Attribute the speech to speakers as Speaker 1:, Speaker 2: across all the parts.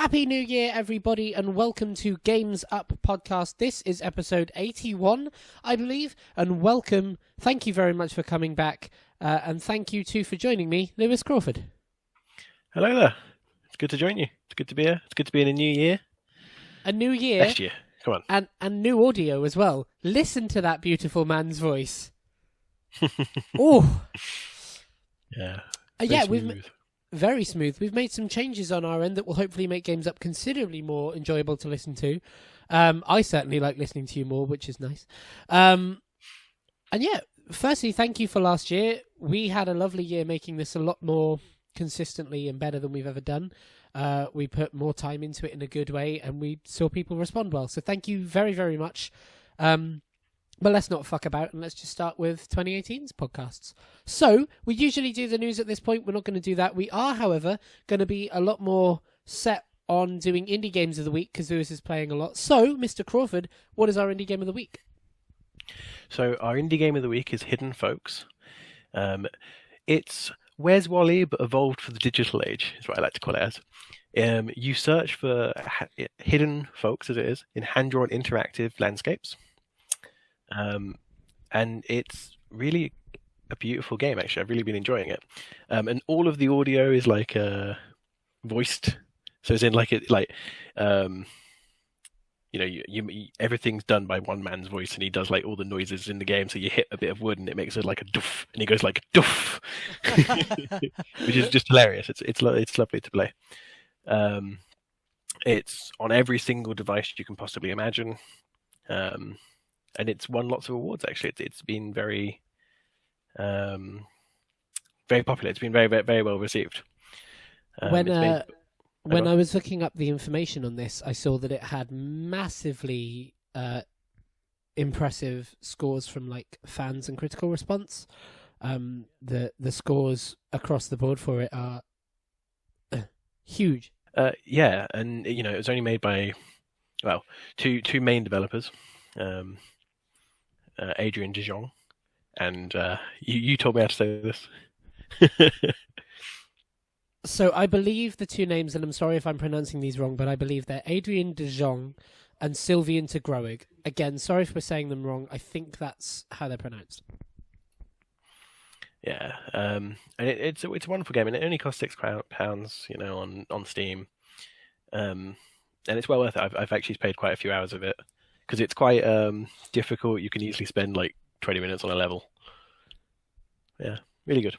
Speaker 1: Happy New Year, everybody, and welcome to Games Up Podcast. This is episode 81, I believe, and welcome. Thank you very much for coming back, and thank you too for joining me, Lewis Crawford.
Speaker 2: Hello there. It's good to join you. It's good to be here. It's good to be in a new year.
Speaker 1: A new year.
Speaker 2: Next year. Come on.
Speaker 1: And new audio as well. Listen to that beautiful man's voice. Oh.
Speaker 2: Yeah.
Speaker 1: We've very smooth. We've made some changes on our end that will hopefully make Games Up considerably more enjoyable to listen to. I certainly like listening to you more, which is nice. Firstly, thank you for last year. We had a lovely year making this a lot more consistently and better than we've ever done. We put more time into it in a good way, and we saw people respond well. So thank you very, very much. But let's not fuck about, and let's just start with 2018's podcasts. So, we usually do the news at this point. We're not going to do that. We are, however, going to be a lot more set on doing indie games of the week, because Lewis is playing a lot. So, Mr. Crawford, what is our indie game of the week?
Speaker 2: So, our indie game of the week is Hidden Folks. It's Where's Wally, but evolved for the digital age, is what I like to call it as. You search for hidden folks, as it is, in hand-drawn interactive landscapes. And it's really a beautiful game, actually. I've really been enjoying it. And all of the audio is like voiced, so it's in everything's done by one man's voice, and he does like all the noises in the game. So you hit a bit of wood, and it makes it like a doof, and he goes like doof, which is just hilarious. It's lovely to play. It's on every single device you can possibly imagine. And it's won lots of awards, actually. It's been very, very popular. It's been very, very, very well received.
Speaker 1: When I was looking up the information on this, I saw that it had massively impressive scores from like fans and critical response. The scores across the board for it are huge.
Speaker 2: Yeah, and it was only made by two main developers. Adrian De Jong, and you told me how to say this.
Speaker 1: So I believe the two names, and I'm sorry if I'm pronouncing these wrong, but I believe they're Adrian De Jong and Sylvian Tegroig. Again, sorry if we're saying them wrong. I think that's how they're pronounced.
Speaker 2: Yeah, and it's a wonderful game, and it only costs £6, on Steam, and it's well worth it. I've actually played quite a few hours of it. Because it's quite difficult. You can easily spend like 20 minutes on a level. Yeah, really good.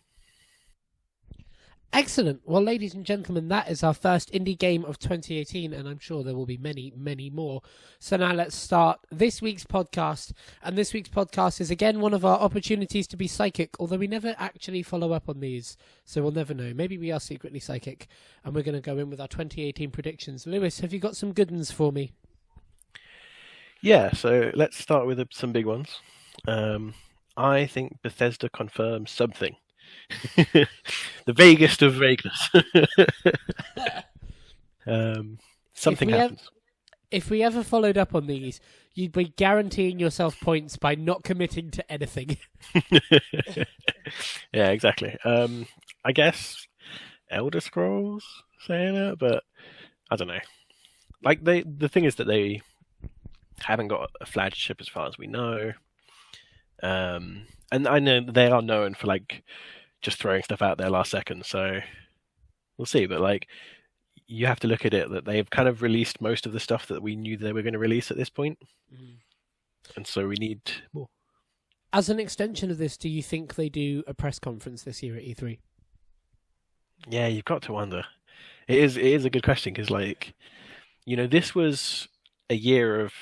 Speaker 1: Excellent. Well, ladies and gentlemen, that is our first indie game of 2018, and I'm sure there will be many, many more. So now let's start this week's podcast. And this week's podcast is again one of our opportunities to be psychic, although we never actually follow up on these, so we'll never know. Maybe we are secretly psychic, and we're going to go in with our 2018 predictions. Lewis, have you got some good ones for me?
Speaker 2: Yeah, so let's start with some big ones. I think Bethesda confirms something. The vaguest of vagueness. Something happens.
Speaker 1: If we ever followed up on these, you'd be guaranteeing yourself points by not committing to anything.
Speaker 2: Yeah, exactly. I guess Elder Scrolls saying it, but I don't know. Like the thing is that they haven't got a flagship as far as we know, and I know they are known for like just throwing stuff out there last second, so we'll see. But like, you have to look at it that they've kind of released most of the stuff that we knew they were going to release at this point, and so we need more.
Speaker 1: As an extension of this, do you think they do a press conference this year at E3?
Speaker 2: Yeah, you've got to wonder. It is a good question, because like, this was a year of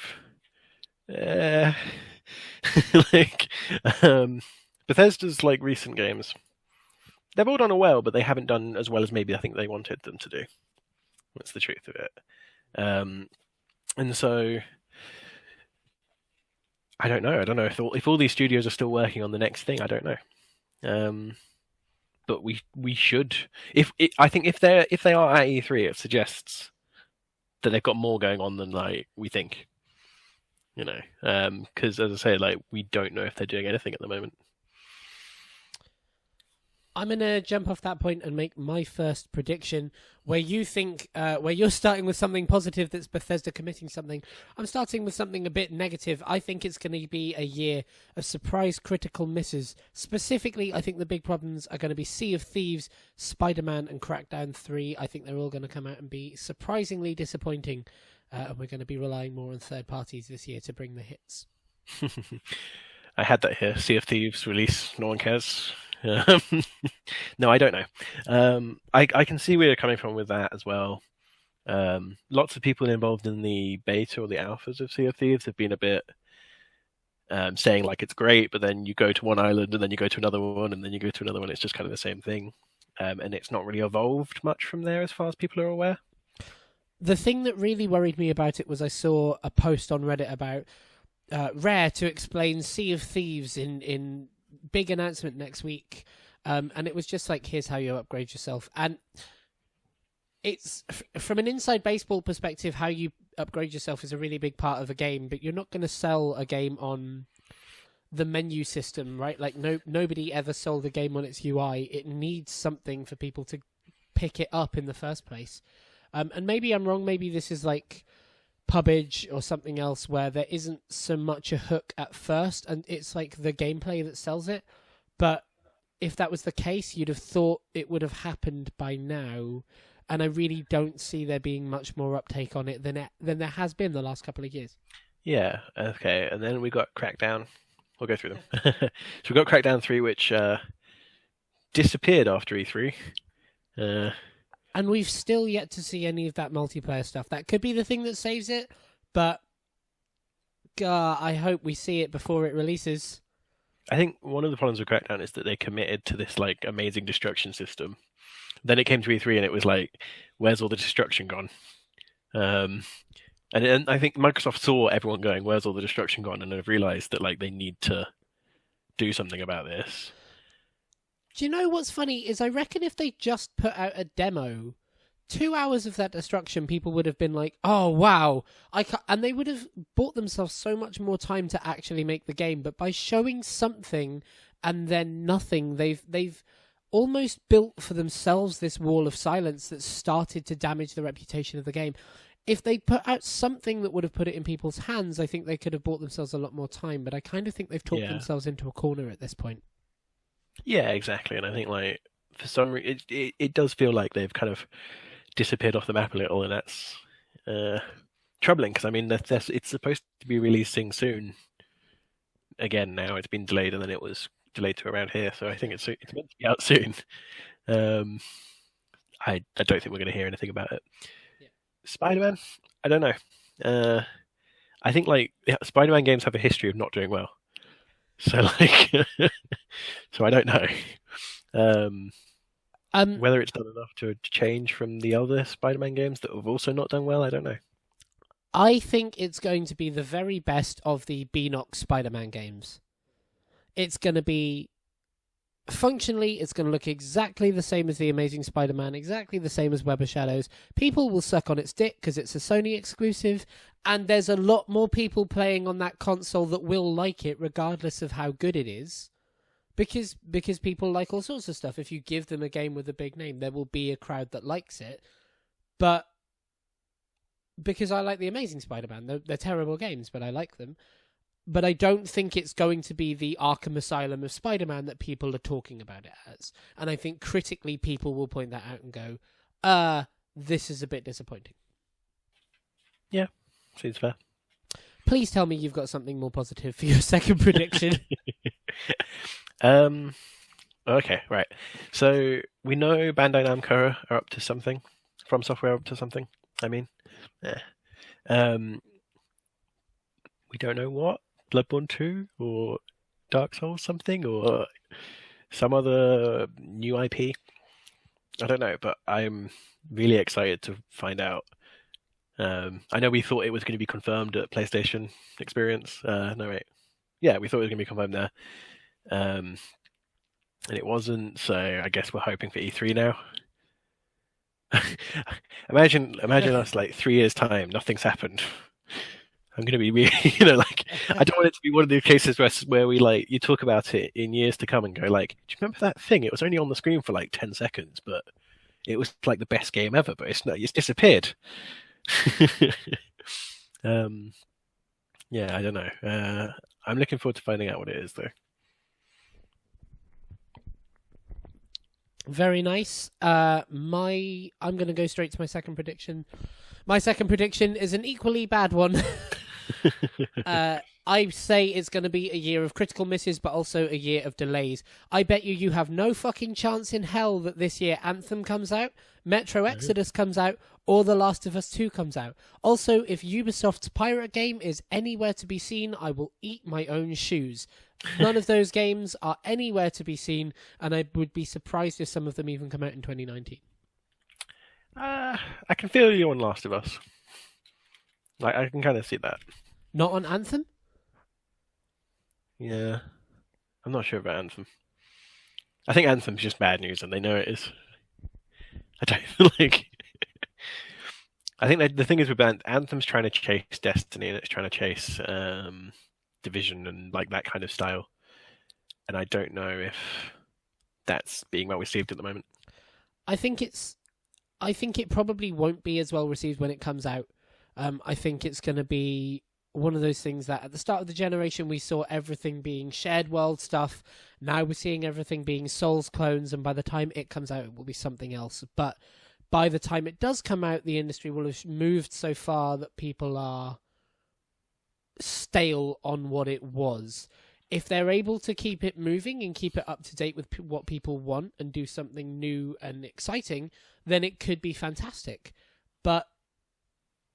Speaker 2: Bethesda's like recent games. They've all done well, but they haven't done as well as maybe I think they wanted them to do. That's the truth of it. And so I don't know. I don't know if all these studios are still working on the next thing. I don't know. But we should. I think if they are at E3, it suggests that they've got more going on than like we think. Because as I say, like we don't know if they're doing anything at the moment.
Speaker 1: I'm going to jump off that point and make my first prediction where you think, where you're starting with something positive that's Bethesda committing something. I'm starting with something a bit negative. I think it's going to be a year of surprise critical misses. Specifically, I think the big problems are going to be Sea of Thieves, Spider-Man, and Crackdown 3. I think they're all going to come out and be surprisingly disappointing. And we're going to be relying more on third parties this year to bring the hits.
Speaker 2: I had that here. Sea of Thieves release. No one cares. Um, no, I don't know. I can see where you're coming from with that as well. Lots of people involved in the beta or the alphas of Sea of Thieves have been a bit saying like it's great, but then you go to one island and then you go to another one and then you go to another one. It's just kind of the same thing, and it's not really evolved much from there as far as people are aware.
Speaker 1: The thing that really worried me about it was I saw a post on Reddit about Rare to explain Sea of Thieves in big announcement next week, and it was just like, here's how you upgrade yourself. And it's from an inside baseball perspective, how you upgrade yourself is a really big part of a game, but you're not going to sell a game on the menu system, right? Like nobody ever sold a game on its UI. It needs something for people to pick it up in the first place. And maybe I'm wrong. Maybe this is like Pubbage or something else where there isn't so much a hook at first and it's like the gameplay that sells it. But if that was the case, you'd have thought it would have happened by now. And I really don't see there being much more uptake on it than there has been the last couple of years.
Speaker 2: Yeah, okay. And then we got Crackdown. We'll go through them. So we got Crackdown 3, which disappeared after E3.
Speaker 1: And we've still yet to see any of that multiplayer stuff. That could be the thing that saves it, but I hope we see it before it releases.
Speaker 2: I think one of the problems with Crackdown is that they committed to this like amazing destruction system. Then it came to E3 and it was like, where's all the destruction gone? And I think Microsoft saw everyone going, where's all the destruction gone? And have realized that like they need to do something about this.
Speaker 1: Do you know what's funny is I reckon if they just put out a demo, 2 hours of that destruction, people would have been like, oh, wow. And they would have bought themselves so much more time to actually make the game. But by showing something and then nothing, they've almost built for themselves this wall of silence that started to damage the reputation of the game. If they put out something that would have put it in people's hands, I think they could have bought themselves a lot more time. But I kind of think they've talked themselves into a corner at this point.
Speaker 2: Yeah, exactly. And I think like for some reason it does feel like they've kind of disappeared off the map a little, and that's troubling because I mean it's supposed to be releasing soon. Again, now it's been delayed, and then it was delayed to around here, so I think it's meant to be out soon. I don't think we're going to hear anything about it. Yeah. Spider-Man, I don't know. I think like Spider-Man games have a history of not doing well. So like, so I don't know whether it's done enough to change from the other Spider-Man games that have also not done well. I don't know.
Speaker 1: I think it's going to be the very best of the Beanox Spider-Man games. It's going to be functionally, it's going to look exactly the same as the Amazing Spider-Man, exactly the same as Web of Shadows. People will suck on its dick because it's a Sony exclusive, and there's a lot more people playing on that console that will like it regardless of how good it is, because people like all sorts of stuff. If you give them a game with a big name, there will be a crowd that likes it. But because I like the Amazing Spider-Man, they're terrible games, but I like them. But I don't think it's going to be the Arkham Asylum of Spider-Man that people are talking about it as. And I think critically people will point that out and go, this is a bit disappointing.
Speaker 2: Yeah, seems fair.
Speaker 1: Please tell me you've got something more positive for your second prediction.
Speaker 2: Okay, right. So we know Bandai Namco are up to something. From Software up to something, I mean. Yeah. We don't know what. Bloodborne 2 or Dark Souls something or some other new IP. I don't know, but I'm really excited to find out. I know we thought it was going to be confirmed at PlayStation Experience. No, wait. Yeah, we thought it was going to be confirmed there. And it wasn't, so I guess we're hoping for E3 now. Imagine us like 3 years' time, nothing's happened. I'm going to be, like, I don't want it to be one of the cases where we like you talk about it in years to come and go like, do you remember that thing? It was only on the screen for like 10 seconds, but it was like the best game ever. But it's disappeared. um, yeah, I don't know. I'm looking forward to finding out what it is, though.
Speaker 1: Very nice. I'm going to go straight to my second prediction. My second prediction is an equally bad one. I say it's going to be a year of critical misses, but also a year of delays. I bet you have no fucking chance in hell that this year Anthem comes out, Metro Exodus comes out, or The Last of Us 2 comes out. Also, if Ubisoft's pirate game is anywhere to be seen, I will eat my own shoes. None of those games are anywhere to be seen, and I would be surprised if some of them even come out in 2019.
Speaker 2: I can feel you on Last of Us. Like, I can kind of see that.
Speaker 1: Not on Anthem?
Speaker 2: Yeah. I'm not sure about Anthem. I think Anthem's just bad news, and they know it is. I don't like. I think that the thing is with Anthem's trying to chase Destiny, and it's trying to chase Division and like that kind of style. And I don't know if that's being well received at the moment.
Speaker 1: I think it probably won't be as well received when it comes out. I think it's going to be one of those things that at the start of the generation we saw everything being shared world stuff. Now we're seeing everything being Souls clones, and by the time it comes out, it will be something else. But by the time it does come out, the industry will have moved so far that people are stale on what it was. If they're able to keep it moving and keep it up to date with what people want and do something new and exciting, then it could be fantastic. But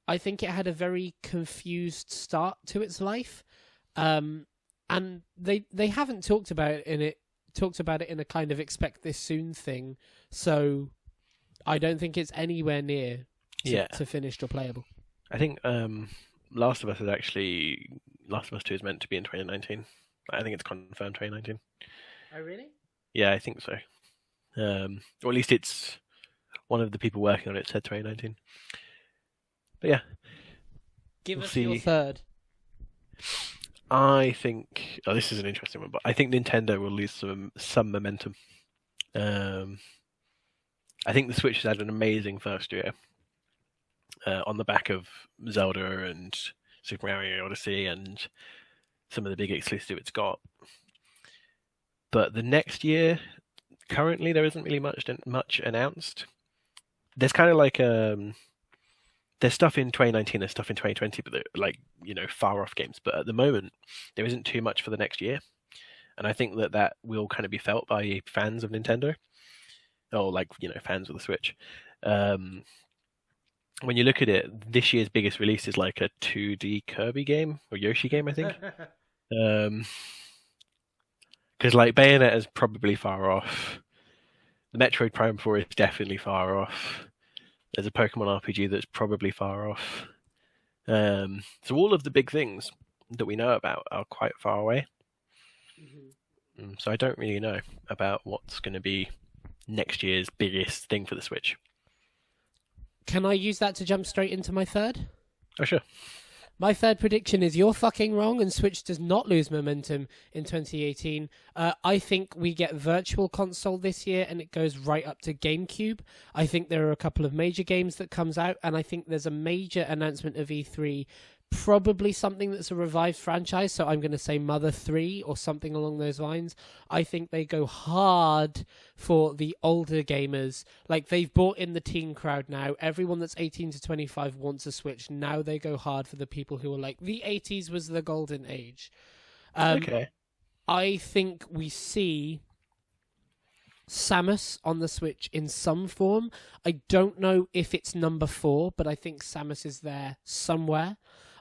Speaker 1: I think it had a very confused start to its life, and they haven't talked about it in a kind of expect this soon thing. So I don't think it's anywhere near to finished or playable.
Speaker 2: I think Last of Us 2 is meant to be in 2019. I think it's confirmed 2019.
Speaker 1: Oh really?
Speaker 2: Yeah, I think so. Or at least it's one of the people working on it said 2019. But yeah,
Speaker 1: Give us your third.
Speaker 2: I think this is an interesting one, but I think Nintendo will lose some momentum. I think the Switch has had an amazing first year on the back of Zelda and Super Mario Odyssey and some of the big exclusives it's got. But the next year, currently there isn't really much announced. There's kind of like there's stuff in 2019 and stuff in 2020, but they're like, far off games. But at the moment, there isn't too much for the next year. And I think that will kind of be felt by fans of Nintendo. Or fans of the Switch. When you look at it, this year's biggest release is like a 2D Kirby game, or Yoshi game, I think. Because like Bayonetta is probably far off. The Metroid Prime 4 is definitely far off. There's a Pokemon RPG that's probably far off. So all of the big things that we know about are quite far away. Mm-hmm. So I don't really know about what's going to be next year's biggest thing for the Switch.
Speaker 1: Can I use that to jump straight into my third?
Speaker 2: Oh, sure.
Speaker 1: My third prediction is you're fucking wrong and Switch does not lose momentum in 2018. I think we get Virtual Console this year and it goes right up to GameCube. I think there are a couple of major games that comes out, and I think there's a major announcement of E3, probably something that's a revived franchise, so I'm going to say Mother 3 or something along those lines. I think they go hard for the older gamers. Like, they've brought in the teen crowd now. Everyone that's 18 to 25 wants a Switch. Now they go hard for the people who are like, the 80s was the golden age.
Speaker 2: Okay.
Speaker 1: I think we see Samus on the Switch in some form. I don't know if it's number 4, but I think Samus is there somewhere.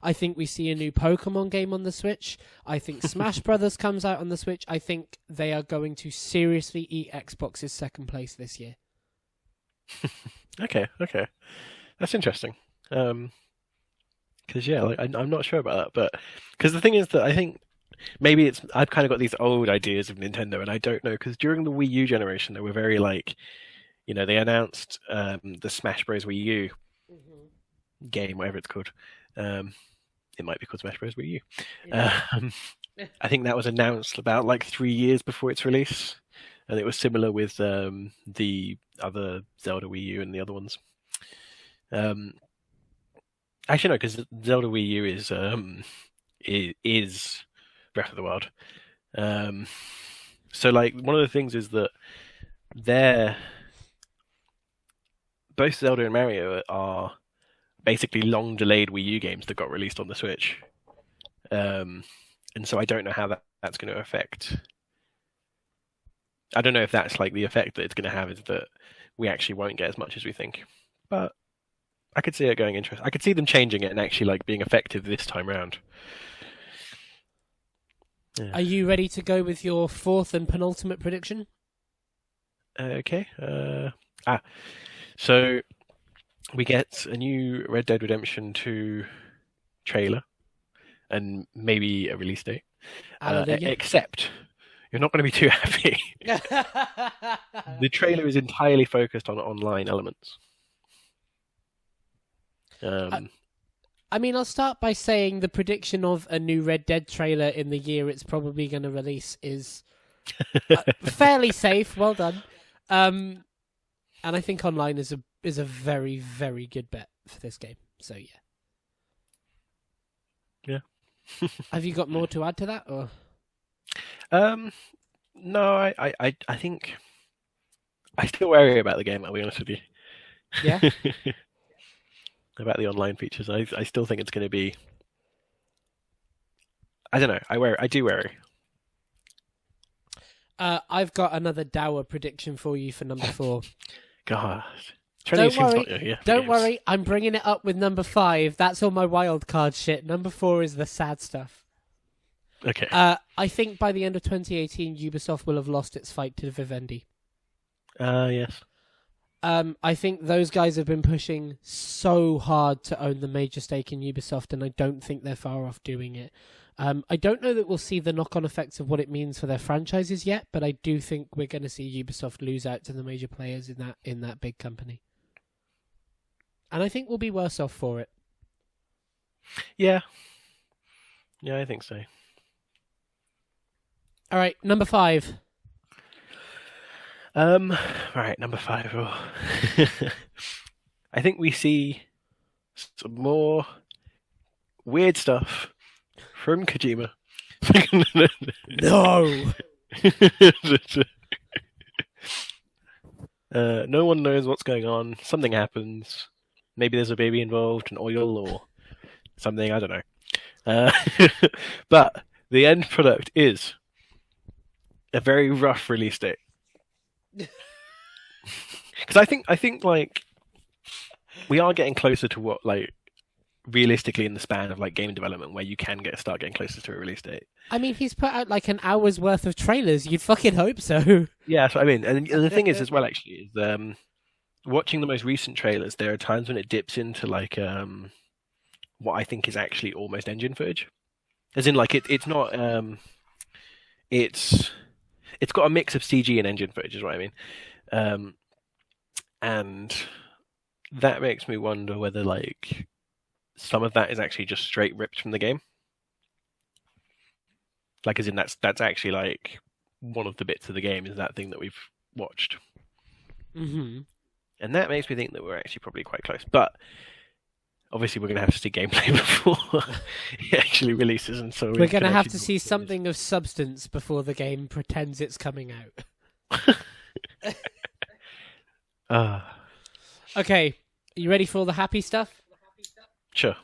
Speaker 1: I think we see a new Pokemon game on the Switch. I think Smash Brothers comes out on the Switch. I think they are going to seriously eat Xbox's second place this year.
Speaker 2: Okay. That's interesting. Because I'm not sure about that, but because the thing is that I think maybe I've kind of got these old ideas of Nintendo, and I don't know, because during the Wii U generation, they were very they announced the Smash Bros. Wii U game, whatever it's called. it might be called Smash Bros. Wii U.
Speaker 1: Yeah.
Speaker 2: I think that was announced about like 3 years before its release, and it was similar with the other Zelda Wii U and the other ones. Actually, no, because Zelda Wii U is Breath of the Wild. So like one of the things is that they're both Zelda and Mario are basically long delayed Wii U games that got released on the Switch. And so I don't know how that's going to affect. I don't know if that's like the effect that it's going to have is that we actually won't get as much as we think. But I could see it going interesting. I could see them changing it and actually like being effective this time round. Yeah.
Speaker 1: Are you ready to go with your fourth and penultimate prediction?
Speaker 2: Okay. So we get a new Red Dead Redemption 2 trailer and maybe a release date. Except you're not going to be too happy. The trailer is entirely focused on online elements.
Speaker 1: I mean, I'll start by saying the prediction of a new Red Dead trailer in the year it's probably going to release is fairly safe. Well done. And I think online is a very, very good bet for this game. So yeah.
Speaker 2: Yeah.
Speaker 1: Have you got more to add to that, or?
Speaker 2: No, I think I still worry about the game. I'll be honest with you.
Speaker 1: Yeah.
Speaker 2: About the online features, I still think it's going to be. I don't know. I do worry.
Speaker 1: I've got another dour prediction for you for number 4.
Speaker 2: God.
Speaker 1: Don't worry. I'm bringing it up with number 5. That's all my wild card shit. Number 4 is the sad stuff.
Speaker 2: Okay.
Speaker 1: I think by the end of 2018, Ubisoft will have lost its fight to Vivendi.
Speaker 2: Yes.
Speaker 1: I think those guys have been pushing so hard to own the major stake in Ubisoft, and I don't think they're far off doing it. I don't know that we'll see the knock-on effects of what it means for their franchises yet, but I do think we're going to see Ubisoft lose out to the major players in that big company. And I think we'll be worse off for it.
Speaker 2: Yeah. Yeah, I think so.
Speaker 1: All right, number 5.
Speaker 2: Right, number 5. Oh. I think we see some more weird stuff from Kojima.
Speaker 1: No!
Speaker 2: No one knows what's going on. Something happens. Maybe there's a baby involved, an oil or something, I don't know. But the end product is a very rough release date. Because I think like we are getting closer to what like realistically in the span of like game development where you can start getting closer to a release date. I
Speaker 1: mean, he's put out like an hour's worth of trailers. You'd fucking hope so.
Speaker 2: Yeah, so I mean, and the thing is as well actually is watching the most recent trailers, there are times when it dips into like what I think is actually almost engine footage, as in like it's not it's got a mix of CG and engine footage, is what I mean. And that makes me wonder whether like some of that is actually just straight ripped from the game. Like as in that's actually like one of the bits of the game is that thing that we've watched.
Speaker 1: Mm-hmm.
Speaker 2: And that makes me think that we're actually probably quite close. But obviously we're going to have to see gameplay before it actually releases, and so
Speaker 1: we're going to have to see something of substance before the game pretends it's coming out. Okay, are you ready for all the happy stuff?
Speaker 2: Sure.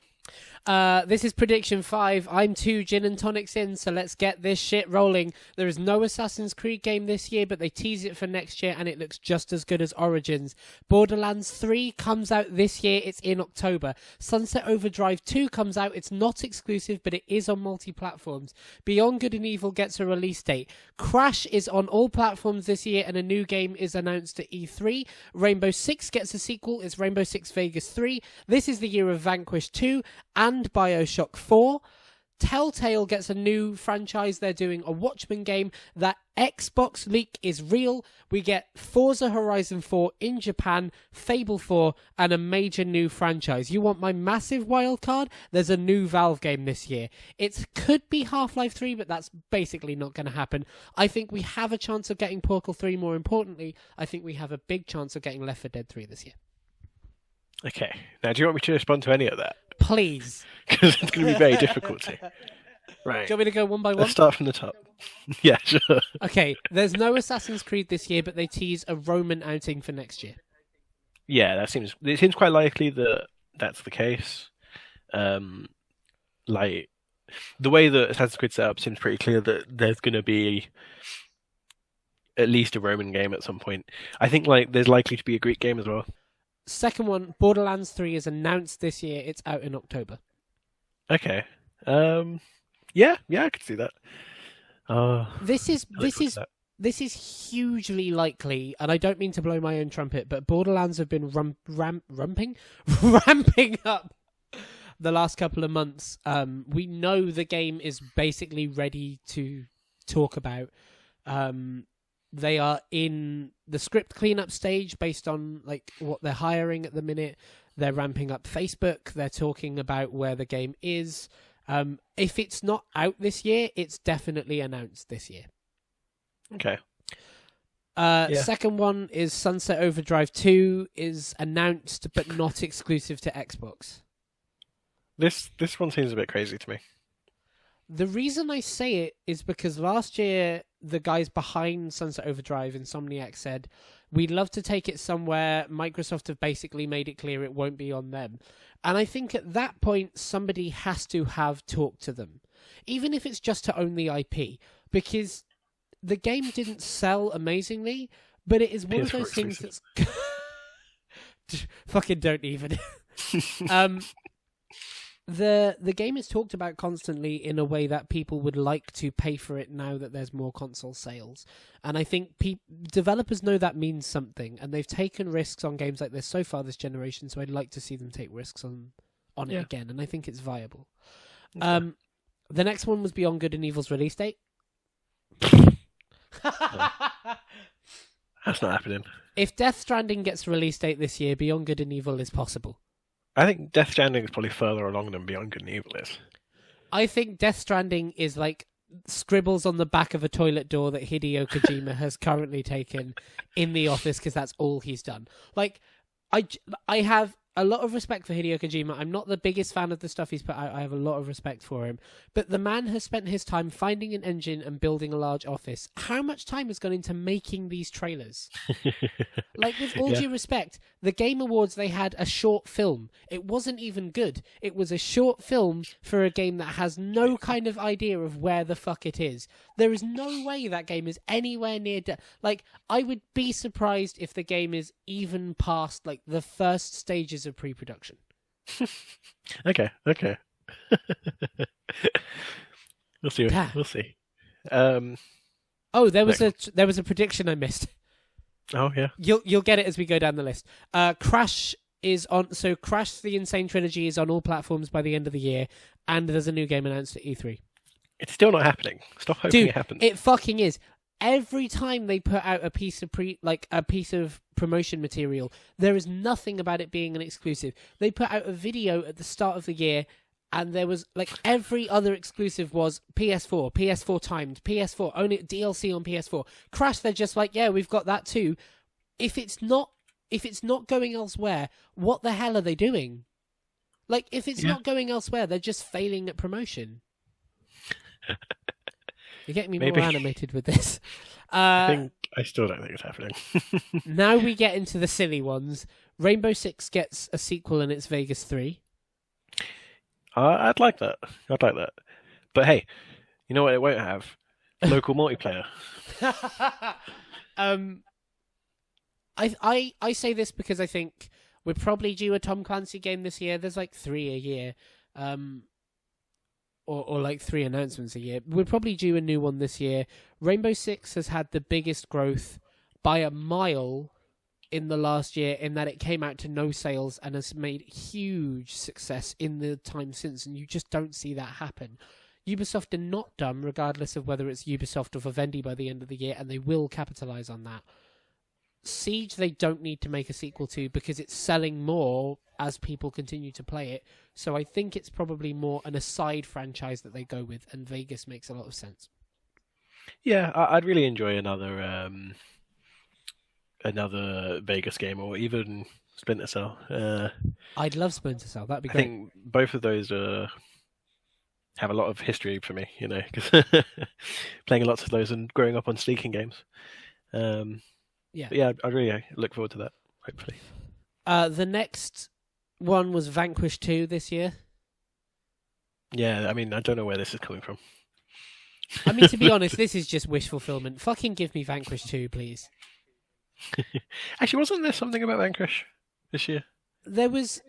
Speaker 1: This is prediction 5. I'm 2 gin and tonics in, so let's get this shit rolling. There is no Assassin's Creed game this year, but they tease it for next year, and it looks just as good as Origins. Borderlands 3 comes out this year. It's in October. Sunset Overdrive 2 comes out. It's not exclusive, but it is on multi-platforms. Beyond Good and Evil gets a release date. Crash is on all platforms this year, and a new game is announced at E3. Rainbow Six gets a sequel. It's Rainbow Six Vegas 3. This is the year of Vanquish 2 and BioShock 4. Telltale gets a new franchise. They're doing a Watchmen game. That Xbox leak is real. We get Forza Horizon 4 in Japan, Fable 4, and a major new franchise. You want my massive wild card? There's a new Valve game this year. It could be Half-Life 3, but that's basically not going to happen. I think we have a chance of getting Portal 3. More importantly, I think we have a big chance of getting Left 4 Dead 3 this year.
Speaker 2: Okay. Now, do you want me to respond to any of that?
Speaker 1: Please.
Speaker 2: Because it's going to be very difficult to. Right.
Speaker 1: Do you want me to go one by one?
Speaker 2: Let's start from the top. Yeah, sure.
Speaker 1: Okay, there's no Assassin's Creed this year, but they tease a Roman outing for next year.
Speaker 2: Yeah, it seems quite likely that that's the case. Like, the way that Assassin's Creed set up seems pretty clear that there's going to be at least a Roman game at some point. I think like there's likely to be a Greek game as well.
Speaker 1: Second one, Borderlands 3 is announced this year. It's out in October.
Speaker 2: Okay. Yeah, I could see that.
Speaker 1: This is hugely likely, and I don't mean to blow my own trumpet, but Borderlands have been ramping up the last couple of months. We know the game is basically ready to talk about. They are in the script cleanup stage based on like what they're hiring at the minute. They're ramping up Facebook. They're talking about where the game is. If it's not out this year, it's definitely announced this year.
Speaker 2: Okay.
Speaker 1: Second one is Sunset Overdrive 2 is announced but not exclusive to Xbox.
Speaker 2: This one seems a bit crazy to me.
Speaker 1: The reason I say it is because last year the guys behind Sunset Overdrive, Insomniac, said, we'd love to take it somewhere. Microsoft have basically made it clear it won't be on them. And I think at that point, somebody has to have talked to them, even if it's just to own the IP, because the game didn't sell amazingly, but it is one of those things that's... Fucking don't even. The game is talked about constantly in a way that people would like to pay for it now that there's more console sales. And I think developers know that means something, and they've taken risks on games like this so far this generation, so I'd like to see them take risks on it again, and I think it's viable. Okay. The next one was Beyond Good and Evil's release date.
Speaker 2: That's not happening.
Speaker 1: If Death Stranding gets a release date this year, Beyond Good and Evil is possible.
Speaker 2: I think Death Stranding is probably further along than Beyond Good and Evil is.
Speaker 1: I think Death Stranding is like scribbles on the back of a toilet door that Hideo Kojima has currently taken in the office because that's all he's done. Like, I have a lot of respect for Hideo Kojima. I'm not the biggest fan of the stuff he's put out. I have a lot of respect for him. But the man has spent his time finding an engine and building a large office. How much time has gone into making these trailers? Like, with all due respect, the Game Awards, they had a short film. It wasn't even good. It was a short film for a game that has no kind of idea of where the fuck it is. There is no way that game is anywhere near... Like, I would be surprised if the game is even past, like, the first stages of pre-production.
Speaker 2: Okay. We'll see. We'll see.
Speaker 1: Oh, there was a prediction I missed.
Speaker 2: Oh yeah.
Speaker 1: You'll get it as we go down the list. Crash is on. So Crash: The Insane Trilogy is on all platforms by the end of the year, and there's a new game announced at E3.
Speaker 2: It's still not happening. Stop hoping it happens.
Speaker 1: It fucking is. Every time they put out a piece of promotion material, there is nothing about it being an exclusive. They put out a video at the start of the year, and there was like every other exclusive was PS4 timed, PS4 only DLC on PS4. Crash, they're just like, yeah, we've got that too. If it's not going elsewhere, what the hell are they doing? Like, if it's not going elsewhere, they're just failing at promotion. You're getting me more animated with this.
Speaker 2: I still don't think it's happening.
Speaker 1: Now we get into the silly ones. Rainbow Six gets a sequel and it's Vegas 3.
Speaker 2: I'd like that. But hey, you know what it won't have? Local multiplayer.
Speaker 1: I say this because I think we're probably due a Tom Clancy game this year. There's like 3 a year. Or like 3 announcements a year. We're probably due a new one this year. Rainbow Six has had the biggest growth by a mile in the last year, in that it came out to no sales and has made huge success in the time since, and you just don't see that happen. Ubisoft are not dumb, regardless of whether it's Ubisoft or Vivendi by the end of the year, and they will capitalize on that. Siege, they don't need to make a sequel to because it's selling more as people continue to play it. So I think it's probably more an aside franchise that they go with, and Vegas makes a lot of sense.
Speaker 2: Yeah, I'd really enjoy another Vegas game, or even Splinter Cell.
Speaker 1: I'd love Splinter Cell. That'd be
Speaker 2: I
Speaker 1: great.
Speaker 2: think both of those have a lot of history for me, because playing lots of those and growing up on sneaking games.
Speaker 1: Yeah.
Speaker 2: But yeah, I really look forward to that, hopefully.
Speaker 1: The next one was Vanquish 2 this year.
Speaker 2: Yeah, I mean, I don't know where this is coming from.
Speaker 1: I mean, to be honest, this is just wish fulfillment. Fucking give me Vanquish 2, please.
Speaker 2: Actually, wasn't there something about Vanquish this year?
Speaker 1: There was...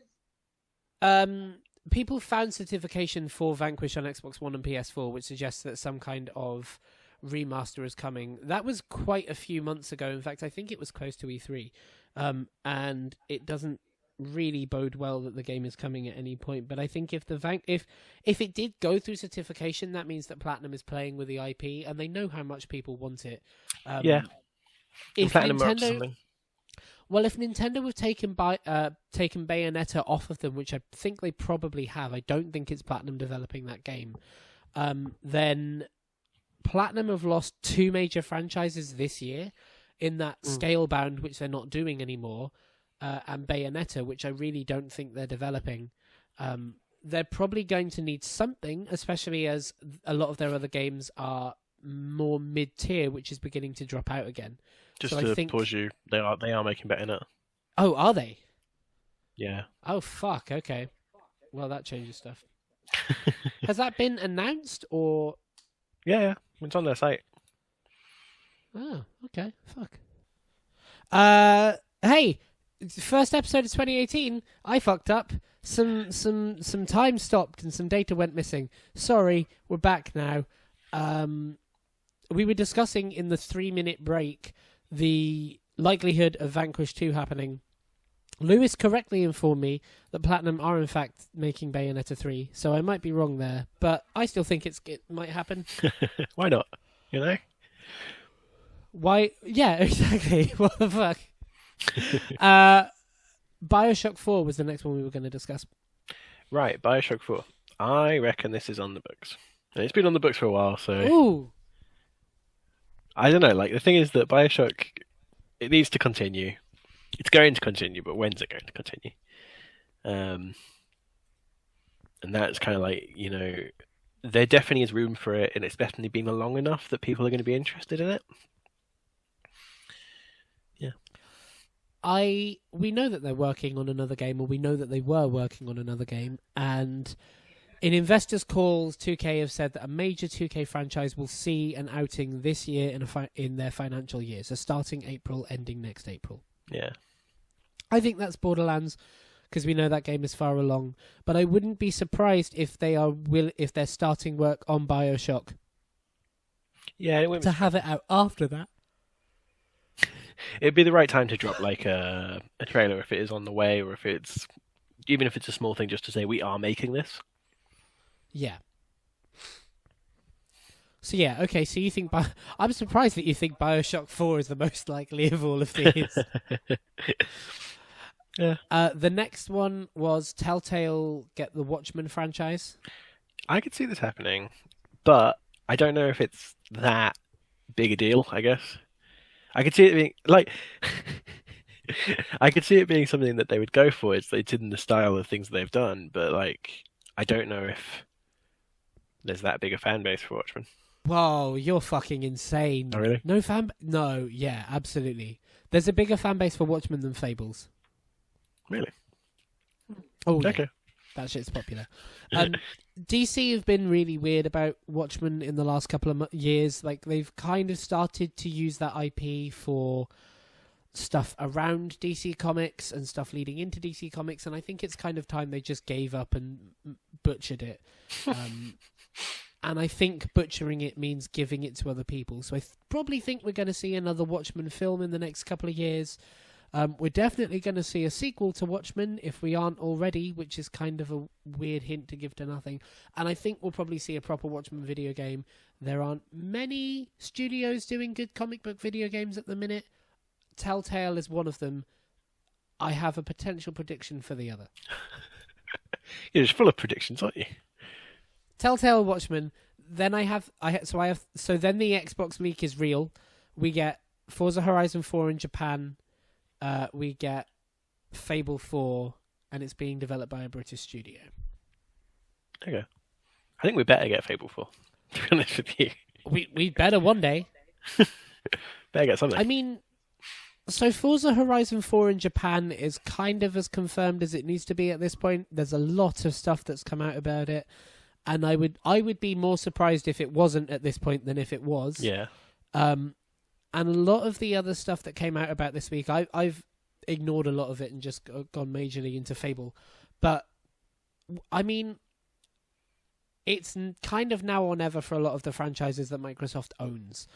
Speaker 1: people found certification for Vanquish on Xbox One and PS4, which suggests that some kind of remaster is coming. That was quite a few months ago. In fact, I think it was close to E3. And it doesn't really bode well that the game is coming at any point. But I think if if it did go through certification, that means that Platinum is playing with the IP, and they know how much people want it.
Speaker 2: Yeah.
Speaker 1: If
Speaker 2: Platinum or
Speaker 1: Nintendo,
Speaker 2: something.
Speaker 1: well, if Nintendo have taken Bayonetta off of them, which I think they probably have, I don't think it's Platinum developing that game. Then Platinum have lost two major franchises this year in that Scalebound, which they're not doing anymore, and Bayonetta, which I really don't think they're developing. They're probably going to need something, especially as a lot of their other games are more mid-tier, which is beginning to drop out again.
Speaker 2: Just
Speaker 1: so
Speaker 2: to
Speaker 1: I think...
Speaker 2: pause you, they are making Bayonetta.
Speaker 1: Oh, are they?
Speaker 2: Yeah.
Speaker 1: Oh, fuck, okay. Well, that changes stuff. Has that been announced, or...
Speaker 2: Yeah, it's on their site.
Speaker 1: Oh, okay, fuck. Hey, first episode of 2018, I fucked up. Some time stopped and some data went missing. Sorry, we're back now. We were discussing in the 3-minute break the likelihood of Vanquish 2 happening. Lewis correctly informed me that Platinum are in fact making Bayonetta 3, so I might be wrong there, but I still think it might happen.
Speaker 2: Why not? You know?
Speaker 1: Why? Yeah, exactly. What the fuck? BioShock 4 was the next one we were going to discuss.
Speaker 2: Right, BioShock 4. I reckon this is on the books. And it's been on the books for a while, so...
Speaker 1: Ooh.
Speaker 2: I don't know, like, the thing is that BioShock, it needs to continue. It's going to continue, but when's it going to continue? And that's kind of like, there definitely is room for it, and it's definitely been long enough that people are going to be interested in it. Yeah.
Speaker 1: We know that they're working on another game, or we know that they were working on another game, and in investors' calls, 2K have said that a major 2K franchise will see an outing this year in their financial year, so starting April, ending next April.
Speaker 2: Yeah.
Speaker 1: I think that's Borderlands, because we know that game is far along, but I wouldn't be surprised if they're starting work on BioShock.
Speaker 2: Yeah,
Speaker 1: to have it out after that.
Speaker 2: It'd be the right time to drop like a trailer if it is on the way, or even if it's a small thing, just to say we are making this.
Speaker 1: Yeah. So yeah, okay. So you think I'm surprised that you think BioShock 4 is the most likely of all of these.
Speaker 2: Yeah.
Speaker 1: The next one was Telltale get the Watchmen franchise.
Speaker 2: I could see this happening, but I don't know if it's that big a deal. I guess I could see it being like. I could see it being something that they would go for. It's in the style of things they've done, but like I don't know if there's that big a fan base for Watchmen.
Speaker 1: Whoa, you're fucking insane.
Speaker 2: Oh, really?
Speaker 1: No, yeah, absolutely. There's a bigger fan base for Watchmen than Fables.
Speaker 2: Really?
Speaker 1: Oh, yeah.
Speaker 2: Okay.
Speaker 1: That shit's popular. DC have been really weird about Watchmen in the last couple of years. Like, they've kind of started to use that IP for stuff around DC Comics and stuff leading into DC Comics, and I think it's kind of time they just gave up and butchered it. And I think butchering it means giving it to other people. So I probably think we're going to see another Watchmen film in the next couple of years. We're definitely going to see a sequel to Watchmen if we aren't already, which is kind of a weird hint to give to nothing. And I think we'll probably see a proper Watchmen video game. There aren't many studios doing good comic book video games at the minute. Telltale is one of them. I have a potential prediction for the other.
Speaker 2: You're just full of predictions, aren't you?
Speaker 1: Telltale, Watchmen. Then so then the Xbox leak is real. We get Forza Horizon 4 in Japan. We get Fable 4, and it's being developed by a British studio.
Speaker 2: Okay. I think we better get Fable 4, to be honest with you.
Speaker 1: We better one day.
Speaker 2: Better get something.
Speaker 1: I mean, so Forza Horizon 4 in Japan is kind of as confirmed as it needs to be at this point. There's a lot of stuff that's come out about it, and I would be more surprised if it wasn't at this point than if it was.
Speaker 2: Yeah.
Speaker 1: And a lot of the other stuff that came out about this week, I've ignored a lot of it and just gone majorly into Fable. But, I mean, it's kind of now or never for a lot of the franchises that Microsoft owns.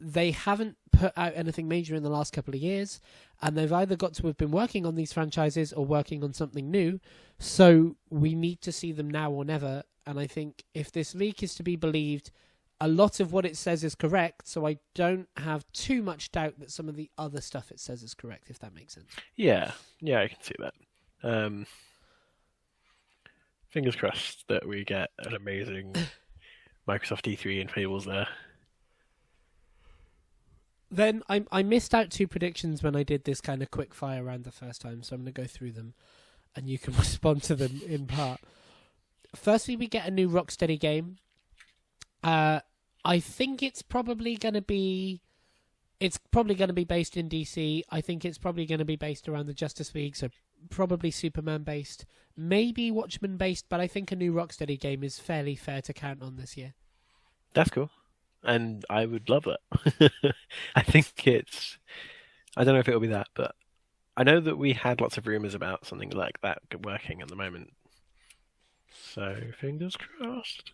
Speaker 1: They haven't put out anything major in the last couple of years, and they've either got to have been working on these franchises or working on something new, so we need to see them now or never. And I think if this leak is to be believed, a lot of what it says is correct, so I don't have too much doubt that some of the other stuff it says is correct, if that makes sense.
Speaker 2: Yeah, I can see that. Fingers crossed that we get an amazing Microsoft E3 and Fables there.
Speaker 1: Then I missed out 2 predictions when I did this kind of quick fire round the first time, so I'm going to go through them, and you can respond to them in part. Firstly, we get a new Rocksteady game. I think it's probably going to be based in DC. I think it's probably going to be based around the Justice League, so probably Superman based, maybe Watchmen based, but I think a new Rocksteady game is fairly fair to count on this year.
Speaker 2: That's cool. And I would love that. I think I don't know if it'll be that, but I know that we had lots of rumours about something like that working at the moment. So, fingers crossed.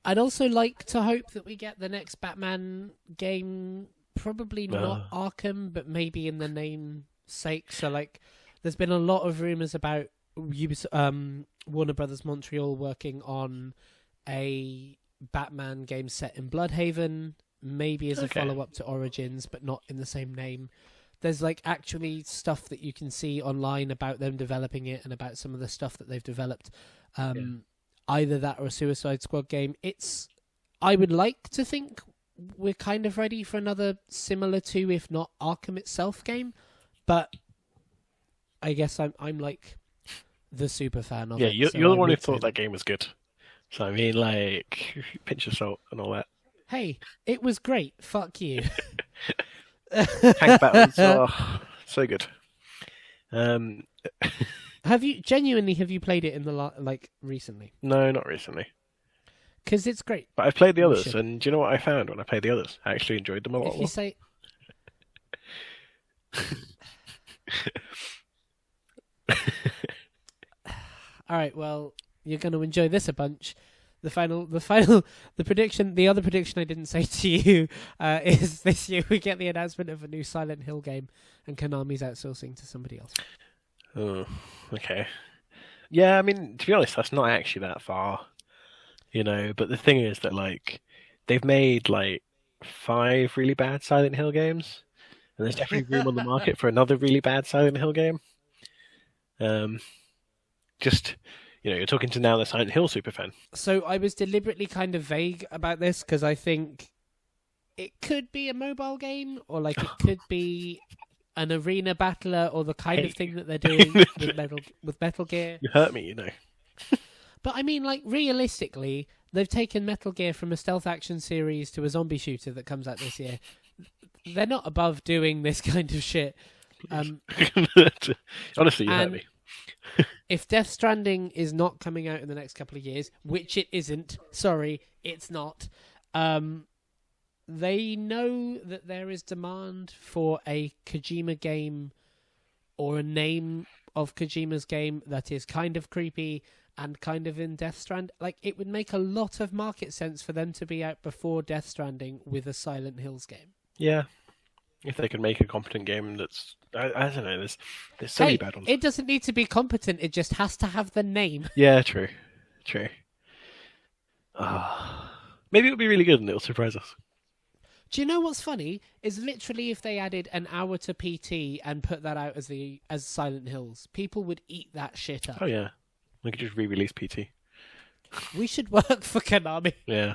Speaker 1: I'd also like to hope that we get the next Batman game, probably not Arkham, but maybe in the namesake. So, like, there's been a lot of rumours about Warner Brothers Montreal working on a Batman game set in Bloodhaven, maybe as a follow-up to Origins, but not in the same name. There's like actually stuff that you can see online about them developing it and about some of the stuff that they've developed. Either that or a Suicide Squad game. I would like to think we're kind of ready for another similar to, if not Arkham itself game, but I guess I'm like the super fan of it.
Speaker 2: Yeah, you're the one who thought that game was good. So, I mean, like, pinch of salt and all that.
Speaker 1: Hey, it was great. Fuck you.
Speaker 2: Tank battles, so good.
Speaker 1: Have you played it in the recently?
Speaker 2: No, not recently.
Speaker 1: Because it's great.
Speaker 2: But I've played the others, and do you know what I found when I played the others? I actually enjoyed them a lot.
Speaker 1: If you say... All right, well, you're going to enjoy this a bunch. The other prediction I didn't say to you is this year we get the announcement of a new Silent Hill game, and Konami's outsourcing to somebody else.
Speaker 2: Oh, okay. Yeah, I mean, to be honest, that's not actually that far, but the thing is that, like, they've made, like, 5 really bad Silent Hill games, and there's definitely room on the market for another really bad Silent Hill game. You're talking to now the Silent Hill superfan. So
Speaker 1: I was deliberately kind of vague about this because I think it could be a mobile game, or like it could be an arena battler, or the kind of thing that they're doing with Metal Gear.
Speaker 2: You hurt me,
Speaker 1: But I mean, like, realistically, they've taken Metal Gear from a stealth action series to a zombie shooter that comes out this year. They're not above doing this kind of shit.
Speaker 2: Honestly, you hurt me.
Speaker 1: If Death Stranding is not coming out in the next couple of years, which it isn't, sorry, it's not, they know that there is demand for a Kojima game or a name of Kojima's game that is kind of creepy and kind of in Death Strand. Like, it would make a lot of market sense for them to be out before Death Stranding with a Silent Hills game.
Speaker 2: Yeah. If they could make a competent game that's, I don't know. There's so many bad ones.
Speaker 1: It doesn't need to be competent. It just has to have the name.
Speaker 2: Yeah, true. Maybe it'll be really good and it'll surprise us.
Speaker 1: Do you know what's funny? Is literally if they added an hour to PT and put that out as Silent Hills, people would eat that shit up.
Speaker 2: Oh yeah, we could just re-release PT.
Speaker 1: We should work for Konami.
Speaker 2: Yeah.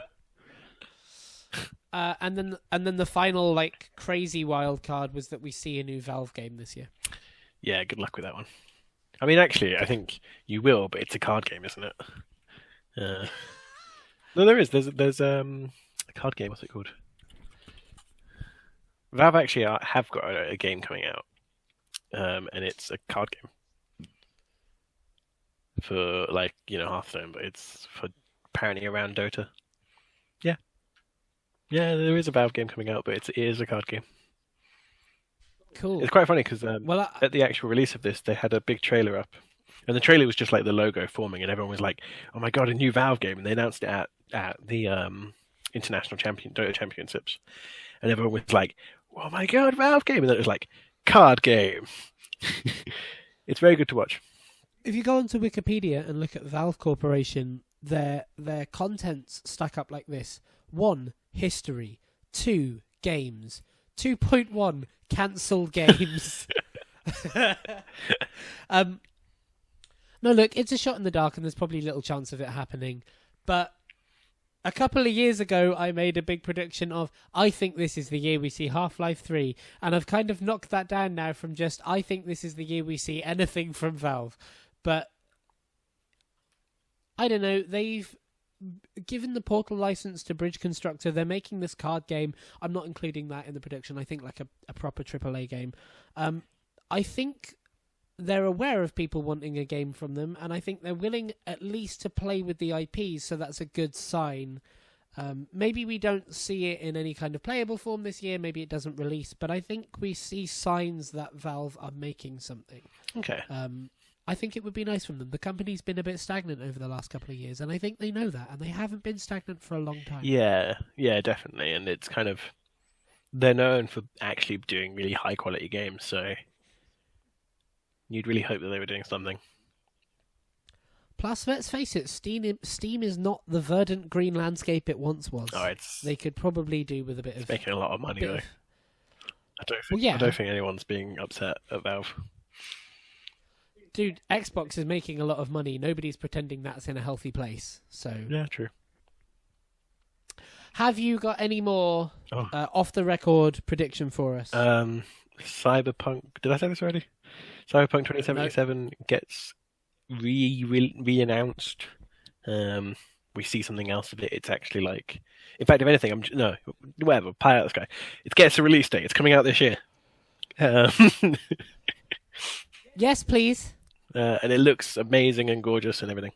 Speaker 1: And then the final like crazy wild card was that we see a new Valve game this year.
Speaker 2: Yeah, good luck with that one. I mean, actually, I think you will, but it's a card game, isn't it? No, there is. There's a card game. What's it called? Valve actually have got a game coming out, and it's a card game for like Hearthstone, but it's for apparently around Dota. Yeah, there is a Valve game coming out, but it is a card game.
Speaker 1: Cool.
Speaker 2: It's quite funny because at the actual release of this, they had a big trailer up, and the trailer was just like the logo forming, and everyone was like, "Oh my god, a new Valve game!" And they announced it at the International Dota Championships, and everyone was like, "Oh my god, Valve game!" And then it was like, "Card game." It's very good to watch.
Speaker 1: If you go onto Wikipedia and look at Valve Corporation, their contents stack up like this: 1. History. 2. Games. 2.1. Cancelled games. No, look, it's a shot in the dark, and there's probably little chance of it happening. But a couple of years ago, I made a big prediction of, I think this is the year we see Half-Life 3, and I've kind of knocked that down now from just, I think this is the year we see anything from Valve. But I don't know, they've given the Portal license to Bridge Constructor. They're making this card game. I'm not including that in the prediction. I think like a proper AAA game. I think they're aware of people wanting a game from them, and I think they're willing at least to play with the IPs, so that's a good sign. Maybe we don't see it in any kind of playable form this year. Maybe it doesn't release, but I think we see signs that Valve are making something.
Speaker 2: Okay.
Speaker 1: I think it would be nice from them. The company's been a bit stagnant over the last couple of years, and I think they know that, and they haven't been stagnant for a long time.
Speaker 2: Yeah, definitely. And it's kind of, they're known for actually doing really high quality games, so you'd really hope that they were doing something.
Speaker 1: Plus, let's face it, Steam is not the verdant green landscape it once was.
Speaker 2: Oh,
Speaker 1: they could probably do with a bit of...
Speaker 2: making a lot of money, though. I don't think anyone's being upset at Valve.
Speaker 1: Dude, Xbox is making a lot of money. Nobody's pretending that's in a healthy place. So
Speaker 2: yeah, true.
Speaker 1: Have you got any more off-the-record prediction for us?
Speaker 2: Cyberpunk... Did I say this already? Cyberpunk 2077 gets re-announced. We see something else of it. It's actually like... In fact, if anything, whatever, pie out the sky. It gets a release date. It's coming out this year.
Speaker 1: Yes, please.
Speaker 2: And it looks amazing and gorgeous and everything.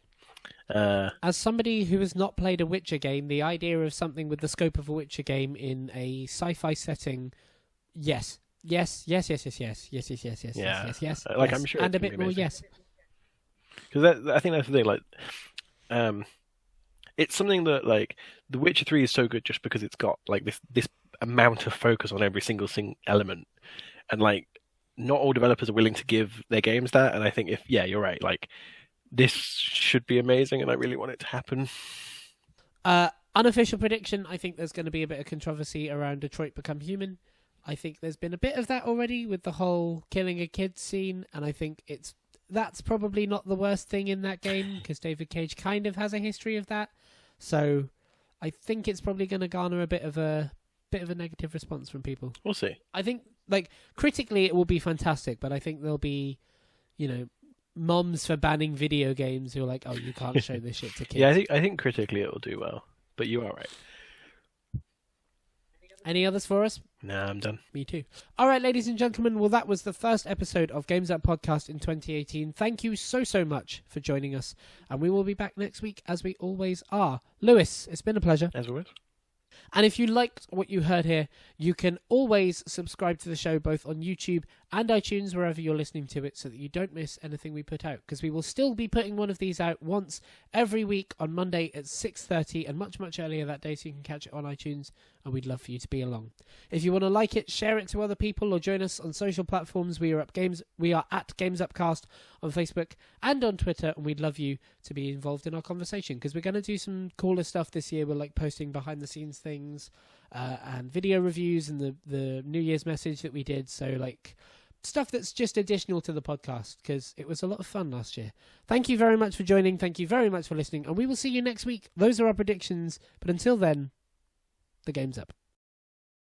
Speaker 1: As somebody who has not played a Witcher game, the idea of something with the scope of a Witcher game in a sci-fi setting, yes. Yes.
Speaker 2: Yeah.
Speaker 1: Like,
Speaker 2: I'm sure.
Speaker 1: And a bit more, yes.
Speaker 2: Because I think that's the thing. Like, it's something that like The Witcher 3 is so good just because it's got like this amount of focus on every single element, and like not all developers are willing to give their games that. And I think you're right. Like, this should be amazing, and I really want it to happen.
Speaker 1: Unofficial prediction: I think there's going to be a bit of controversy around Detroit Become Human. I think there's been a bit of that already with the whole killing a kid scene, and I think that's probably not the worst thing in that game because David Cage kind of has a history of that. So I think it's probably going to garner a bit of a negative response from people.
Speaker 2: We'll see.
Speaker 1: I think like critically it will be fantastic, but I think there'll be, moms for banning video games who are like, oh, you can't show this shit to kids.
Speaker 2: Yeah, I think critically it will do well, but you are right.
Speaker 1: Any others for us?
Speaker 2: Nah, I'm done.
Speaker 1: Me too. All right, ladies and gentlemen. Well, that was the first episode of Games Up Podcast in 2018. Thank you so much for joining us. And we will be back next week as we always are. Lewis, it's been a pleasure.
Speaker 2: As always.
Speaker 1: And if you liked what you heard here, you can always subscribe to the show both on YouTube and iTunes, wherever you're listening to it, so that you don't miss anything we put out, because we will still be putting one of these out once every week on Monday at 6:30, and much, much earlier that day, so you can catch it on iTunes, and we'd love for you to be along. If you want to like it, share it to other people, or join us on social platforms, we are at Games Upcast on Facebook and on Twitter, and we'd love you to be involved in our conversation, because we're going to do some cooler stuff this year. We're like posting behind the scenes things, and video reviews, and the New Year's message that we did, so like stuff that's just additional to the podcast, because it was a lot of fun last year. Thank you very much for joining, thank you very much for listening, and we will see you next week. Those are our predictions, but until then, the game's up.